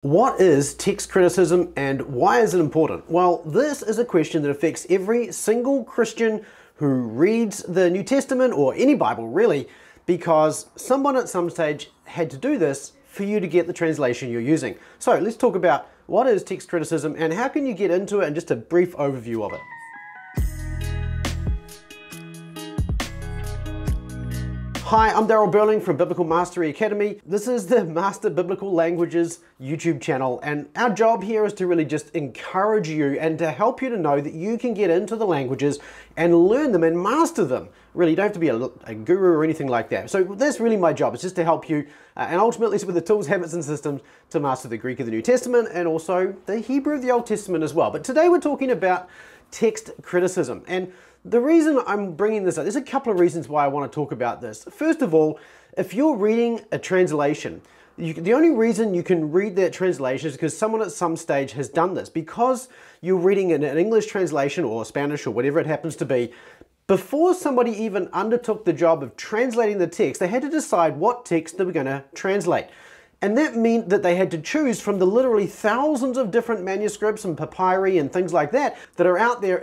What is text criticism and why is it important? Well, this is a question that affects every single Christian who reads the New Testament or any Bible really, because someone at some stage had to do this for you to get the translation you're using. So let's talk about what is text criticism and how can you get into it and just a brief overview of it. Hi, I'm Daryl Burling from Biblical Mastery Academy. This is the Master Biblical Languages YouTube channel, and our job here is to really just encourage you and to help you to know that you can get into the languages and learn them and master them. Really, you don't have to be a guru or anything like that. So that's really my job. It's just to help you and ultimately with the tools, habits, and systems to master the Greek of the New Testament and also the Hebrew of the Old Testament as well. But today we're talking about text criticism. And the reason I'm bringing this up, there's a couple of reasons why I want to talk about this. First of all, if you're reading a translation, the only reason you can read that translation is because someone at some stage has done this. Because you're reading an English translation or Spanish or whatever it happens to be, before somebody even undertook the job of translating the text, they had to decide what text they were going to translate. And that meant that they had to choose from the literally thousands of different manuscripts and papyri and things like that that are out there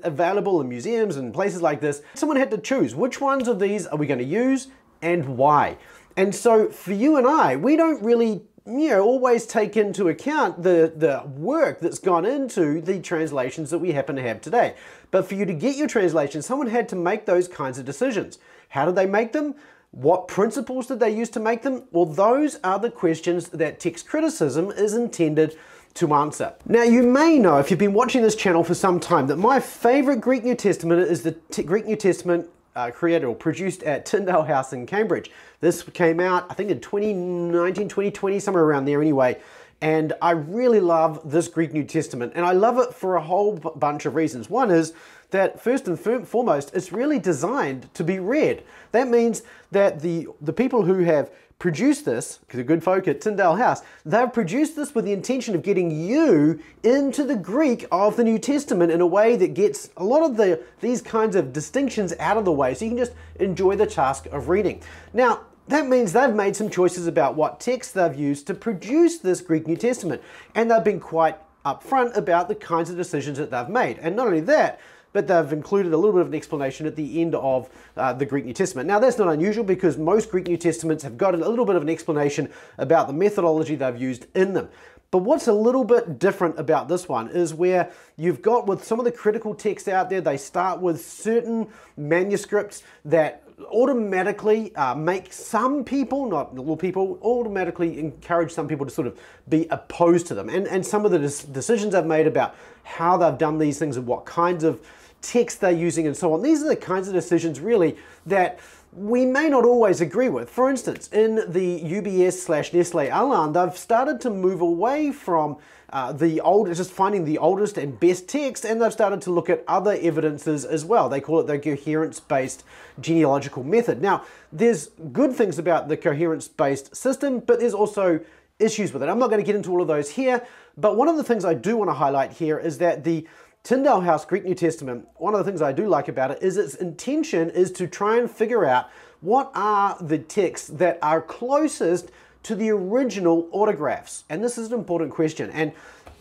available in museums and places like this. Someone had to choose which ones of these are we going to use and why. And so for you and I, we don't really always take into account the work that's gone into the translations that we happen to have today. But for you to get your translation, someone had to make those kinds of decisions. How did they make them? What principles did they use to make them? Well, those are the questions that text criticism is intended to answer. Now, you may know, if you've been watching this channel for some time, that my favorite Greek New Testament is the Greek New Testament created or produced at Tyndale House in Cambridge. This came out, I think in 2019, 2020, somewhere around there anyway. And I really love this Greek New Testament, and I love it for a whole bunch of reasons. One is that first and foremost, it's really designed to be read. That means that the people who have produced this, because the good folk at Tyndale House, they've produced this with the intention of getting you into the Greek of the New Testament in a way that gets a lot of these kinds of distinctions out of the way so you can just enjoy the task of reading. Now, that means they've made some choices about what text they've used to produce this Greek New Testament. And they've been quite upfront about the kinds of decisions that they've made. And not only that, but they've included a little bit of an explanation at the end of the Greek New Testament. Now, that's not unusual because most Greek New Testaments have got a little bit of an explanation about the methodology they've used in them. But what's a little bit different about this one is where you've got with some of the critical texts out there, they start with certain manuscripts that automatically make some people, not all people, automatically encourage some people to sort of be opposed to them. And some of the decisions I've made about how they've done these things and what kinds of text they're using and so on, these are the kinds of decisions really that we may not always agree with. For instance, in the UBS/Nestle Aland, they've started to move away from just finding the oldest and best text, and they've started to look at other evidences as well. They call it the coherence-based genealogical method. Now, there's good things about the coherence-based system, but there's also issues with it. I'm not going to get into all of those here, but one of the things I do want to highlight here is that the Tyndale House Greek New Testament, one of the things I do like about it is its intention is to try and figure out what are the texts that are closest to the original autographs. And this is an important question. And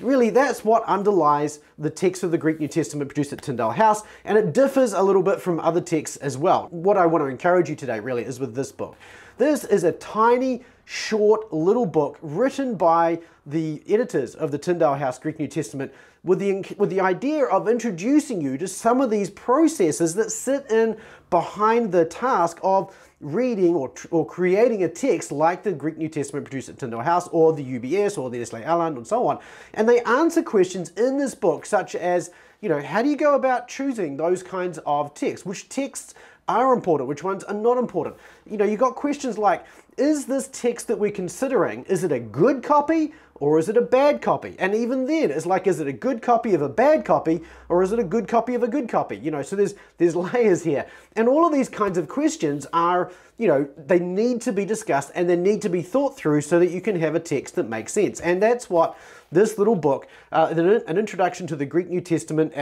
really, that's what underlies the text of the Greek New Testament produced at Tyndale House, and it differs a little bit from other texts as well. What I want to encourage you today really is with this book. This is a tiny, short, little book written by the editors of the Tyndale House Greek New Testament with the idea of introducing you to some of these processes that sit in behind the task of reading or creating a text like the Greek New Testament produced at Tyndale House or the UBS or the Nestle Aland and so on. And they answer questions in this book such as, how do you go about choosing those kinds of texts? Which texts are important, which ones are not important? You've got questions like, is this text that we're considering, is it a good copy or is it a bad copy? And even then, it's like, is it a good copy of a bad copy or is it a good copy of a good copy? So there's layers here. And all of these kinds of questions are, they need to be discussed and they need to be thought through so that you can have a text that makes sense. And that's what this little book, an introduction to the Greek New Testament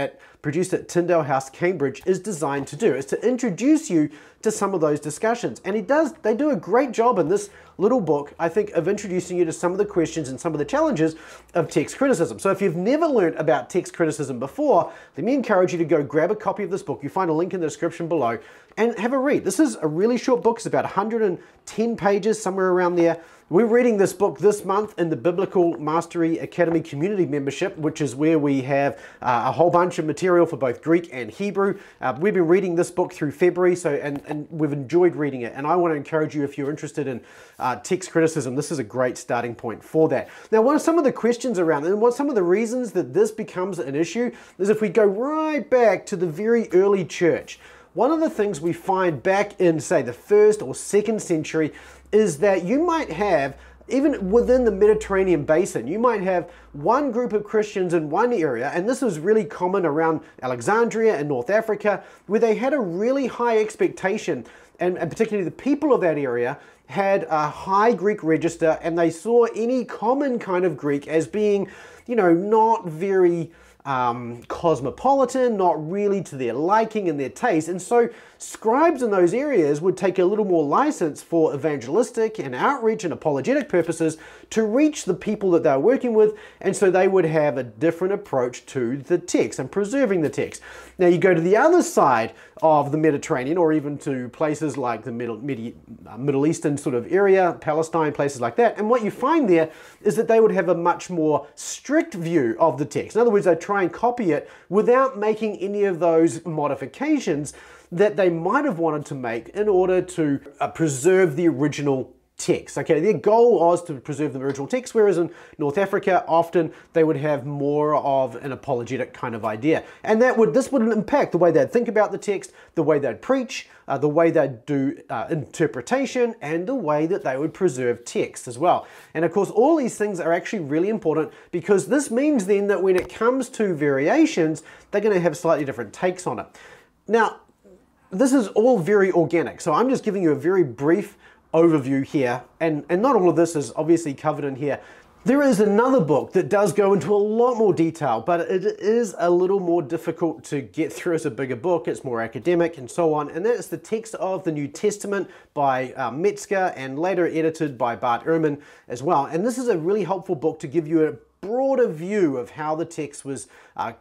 produced at Tyndale House, Cambridge, is designed to do, is to introduce you to some of those discussions. And they do a great job in this little book, I think, of introducing you to some of the questions and some of the challenges of text criticism. So if you've never learned about text criticism before, let me encourage you to go grab a copy of this book. You find a link in the description below and have a read. This is a really short book. It's about 110 pages, somewhere around there. We're reading this book this month in the Biblical Mastery Academy community membership, which is where we have a whole bunch of material for both Greek and Hebrew. We've been reading this book through February, and we've enjoyed reading it. And I want to encourage you, if you're interested in text criticism, this is a great starting point for that. Now, what are some of the questions around it, and what some of the reasons that this becomes an issue is if we go right back to the very early church. One of the things we find back in, say, the 1st or 2nd century is that you might have, even within the Mediterranean basin, you might have one group of Christians in one area, and this was really common around Alexandria and North Africa, where they had a really high expectation, and particularly the people of that area had a high Greek register, and they saw any common kind of Greek as being, not very cosmopolitan, not really to their liking and their taste. And so scribes in those areas would take a little more license for evangelistic and outreach and apologetic purposes to reach the people that they're working with. And so they would have a different approach to the text and preserving the text. Now you go to the other side of the Mediterranean, or even to places like the Middle Eastern sort of area, Palestine, places like that. And what you find there is that they would have a much more strict view of the text. In other words, they try and copy it without making any of those modifications that they might have wanted to make in order to preserve the original text. Okay, their goal was to preserve the original text, whereas in North Africa, often they would have more of an apologetic kind of idea. And this would impact the way they'd think about the text, the way they'd preach, the way they'd do interpretation, and the way that they would preserve text as well. And of course, all these things are actually really important, because this means then that when it comes to variations, they're going to have slightly different takes on it. Now, this is all very organic, so I'm just giving you a very brief overview here, and not all of this is obviously covered in here. There is another book that does go into a lot more detail, but it is a little more difficult to get through as a bigger book. It's more academic and so on, and that is the text of the New Testament by Metzger, and later edited by Bart Ehrman as well. And this is a really helpful book to give you a broader view of how the text was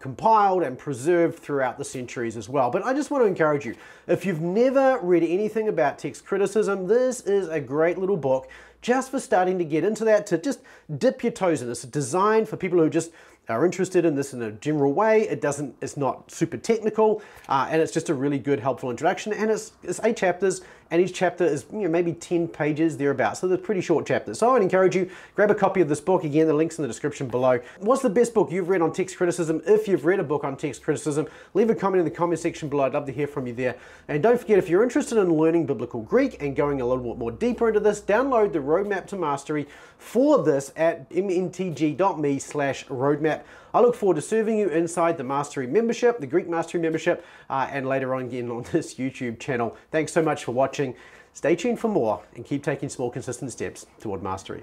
compiled and preserved throughout the centuries as well. But I just want to encourage you, if you've never read anything about text criticism, this is a great little book just for starting to get into that, to just dip your toes in. It's designed for people who just are interested in this in a general way. It's not super technical, and it's just a really good, helpful introduction. And it's 8 chapters, and each chapter is maybe 10 pages thereabouts. So they're pretty short chapters. So I would encourage you, grab a copy of this book. Again, the link's in the description below. What's the best book you've read on text criticism? If you've read a book on text criticism, leave a comment in the comment section below. I'd love to hear from you there. And don't forget, if you're interested in learning biblical Greek and going a little bit more deeper into this, download the Roadmap to Mastery for this at mntg.me/roadmap. I look forward to serving you inside the Mastery membership, the Greek Mastery membership, and later on again on this YouTube channel. Thanks so much for watching. Stay tuned for more, and keep taking small, consistent steps toward mastery.